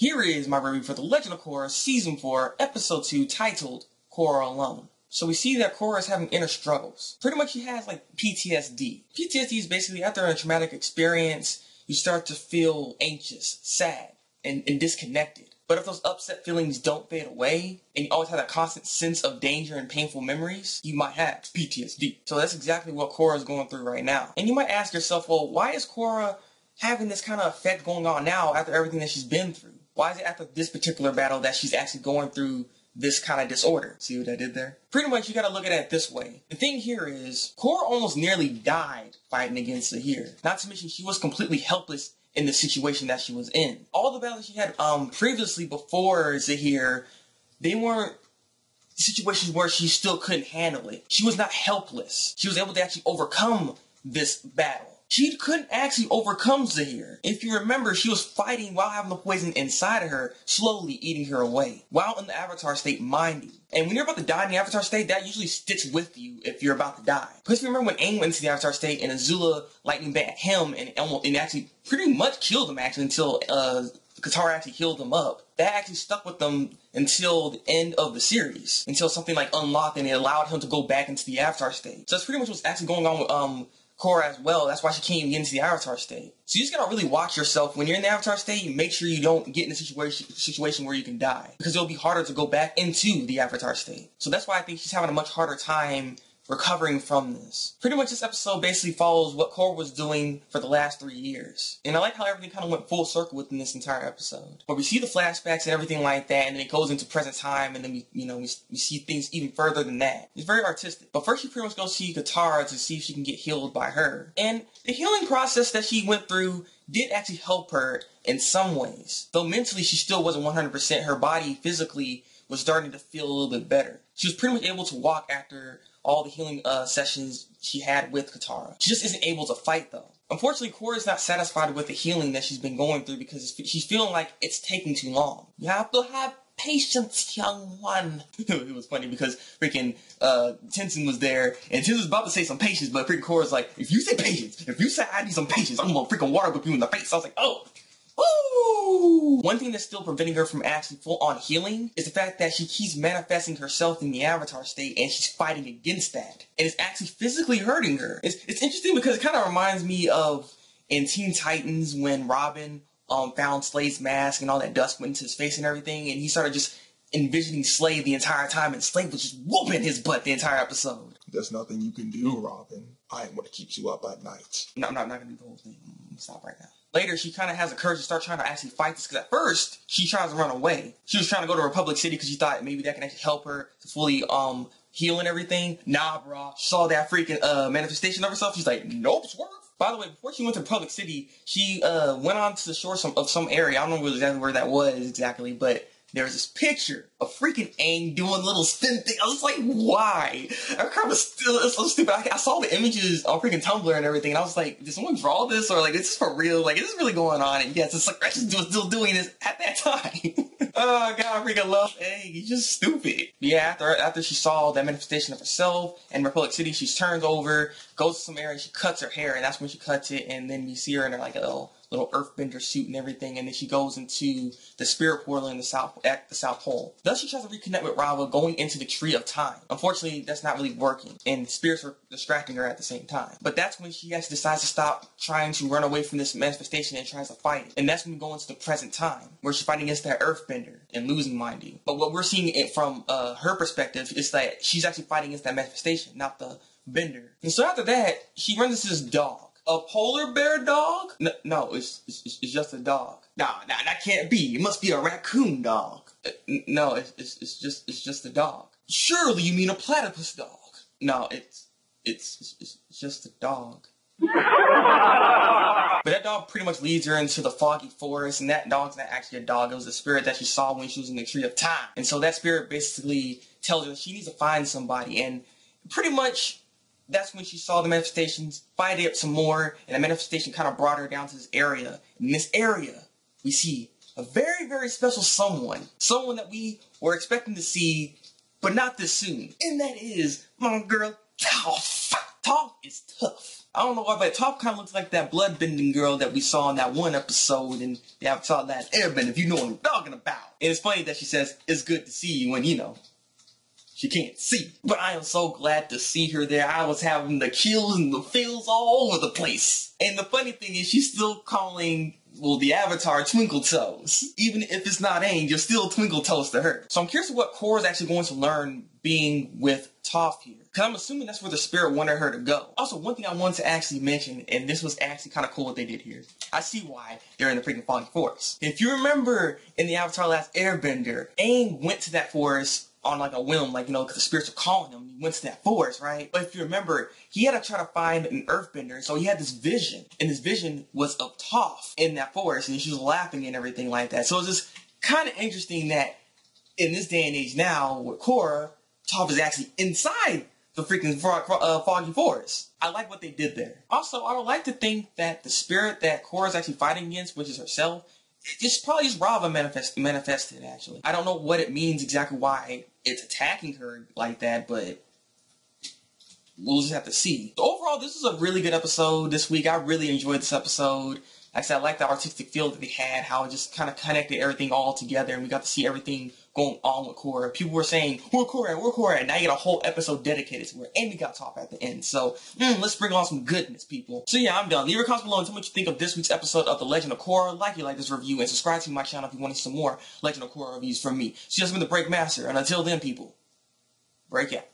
Here is my review for The Legend of Korra Season 4, Episode 2, titled Korra Alone. So we see that Korra is having inner struggles. Pretty much she has like PTSD. PTSD is basically after a traumatic experience, you start to feel anxious, sad, and disconnected. But if those upset feelings don't fade away, and you always have that constant sense of danger and painful memories, you might have PTSD. So that's exactly what Korra is going through right now. And you might ask yourself, well, why is Korra having this kind of effect going on now after everything that she's been through? Why is it after this particular battle that she's actually going through this kind of disorder? See what I did there? Pretty much you gotta look at it this way. The thing here is, Korra almost nearly died fighting against Zahir. Not to mention she was completely helpless in the situation that she was in. All the battles she had previously before Zahir, they weren't situations where she still couldn't handle it. She was not helpless. She was able to actually overcome this battle. She couldn't actually overcome Zahir. If you remember, she was fighting while having the poison inside of her, slowly eating her away, while in the Avatar state, mind you. And when you're about to die in the Avatar state, that usually sticks with you if you're about to die. Because if you remember when Aang went into the Avatar state and Azula lightning bit him and actually pretty much killed him actually until Katara actually healed him up. That actually stuck with them until the end of the series. Until something like unlocked and it allowed him to go back into the Avatar state. So that's pretty much what's actually going on with Korra as well. That's why she can't even get into the Avatar state. So you just gotta really watch yourself. When you're in the Avatar state, make sure you don't get in a situation where you can die. Because it'll be harder to go back into the Avatar state. So that's why I think she's having a much harder time recovering from this. Pretty much this episode basically follows what Korra was doing for the last 3 years. And I like how everything kind of went full circle within this entire episode. But we see the flashbacks and everything like that, and then it goes into present time, and then we see things even further than that. It's very artistic. But first she pretty much goes see Katara to see if she can get healed by her. And the healing process that she went through did actually help her in some ways. Though mentally she still wasn't 100%, her body physically was starting to feel a little bit better. She was pretty much able to walk after all the healing sessions she had with Katara. She just isn't able to fight though. Unfortunately, Korra is not satisfied with the healing that she's been going through because she's feeling like it's taking too long. You have to have patience, young one. It was funny because freaking Tenzin was there, and Tenzin was about to say some patience, but freaking Korra's like, if you say patience, if you say I need some patience, I'm gonna freaking water whip you in the face. I was like, oh. Woo! One thing that's still preventing her from actually full-on healing is the fact that she keeps manifesting herself in the Avatar state and she's fighting against that. And it's actually physically hurting her. It's interesting because it kind of reminds me of in Teen Titans when Robin found Slade's mask and all that dust went into his face and everything, and he started just envisioning Slade the entire time, and Slade was just whooping his butt the entire episode. There's nothing you can do, Robin. I am what keeps you up at night. No, I'm not going to do the whole thing. I'm going to stop right now. Later, she kind of has the courage to start trying to actually fight this, because at first, she tries to run away. She was trying to go to Republic City because she thought maybe that can actually help her to fully heal and everything. Nah, bro. She saw that freaking manifestation of herself. She's like, nope, swerve. By the way, before she went to Republic City, she went on to the shore of some area. I don't know exactly where that was exactly, but there was this picture of freaking Aang doing a little spin thing. I was like, why? I kind of still, it's so stupid. I saw the images on freaking Tumblr and everything, and I was like, did someone draw this? Or like, is this for real? Like, is this really going on? And yes, it's like, Gretchen's still doing this at that time. Oh, God, I freaking love Aang. He's just stupid. Yeah, after she saw that manifestation of herself in Republic City, she turns over, goes to some area, she cuts her hair, and that's when she cuts it, and then you see her in her, like, a little earthbender suit and everything, and then she goes into the spirit portal in at the South Pole. Thus, she tries to reconnect with Rava, going into the Tree of Time. Unfortunately, that's not really working, and spirits are distracting her at the same time. But that's when she actually decides to stop trying to run away from this manifestation and tries to fight it. And that's when we go into the present time, where she's fighting against that earthbender and losing, mind you. But what we're seeing it from her perspective is that she's actually fighting against that manifestation, not the bender. And so after that, she runs into this dog. A polar bear dog? No, it's just a dog. Nah, that can't be. It must be a raccoon dog. No, it's just a dog. Surely you mean a platypus dog? No, it's just a dog. But that dog pretty much leads her into the foggy forest, and that dog's not actually a dog. It was a spirit that she saw when she was in the Tree of Time. And so that spirit basically tells her she needs to find somebody, and pretty much that's when she saw the manifestations, fight it up some more, and the manifestation kind of brought her down to this area. In this area, we see a very, very special someone. Someone that we were expecting to see, but not this soon. And that is my girl, Toph. Toph is tough. I don't know why, but Toph kind of looks like that bloodbending girl that we saw in that one episode, and yeah, I saw that Airbend, if you know what I'm talking talking about. And it's funny that she says, it's good to see you when, she can't see. But I am so glad to see her there. I was having the chills and the feels all over the place. And the funny thing is, she's still calling, well, the Avatar Twinkle Toes. Even if it's not Aang, you're still Twinkle Toes to her. So I'm curious what Korra's actually going to learn being with Toph here. Because I'm assuming that's where the spirit wanted her to go. Also, one thing I wanted to actually mention, and this was actually kind of cool what they did here. I see why they're in the freaking foggy forest. If you remember in the Avatar Last Airbender, Aang went to that forest on like a whim, like, because the spirits were calling him. He went to that forest, right? But if you remember, he had to try to find an earthbender. So he had this vision, and this vision was of Toph in that forest, and she was laughing and everything like that. So it's just kind of interesting that in this day and age now, with Korra, Toph is actually inside the freaking foggy forest. I like what they did there. Also, I would like to think that the spirit that Korra is actually fighting against, which is herself, it's probably just Rava manifested, actually. I don't know what it means exactly why it's attacking her like that, but we'll just have to see. So overall, this was a really good episode this week. I really enjoyed this episode. Like I said, I like the artistic feel that they had, how it just kind of connected everything all together, and we got to see everything going on with Korra. People were saying, where Korra at? And now you get a whole episode dedicated to her, and we got Toph at the end. So, let's bring on some goodness, people. So yeah, I'm done. Leave your comments below and tell me what you think of this week's episode of The Legend of Korra. Like this review, and subscribe to my channel if you want to see some more Legend of Korra reviews from me. So just been the Thabreakmaster, and until then, people, break out.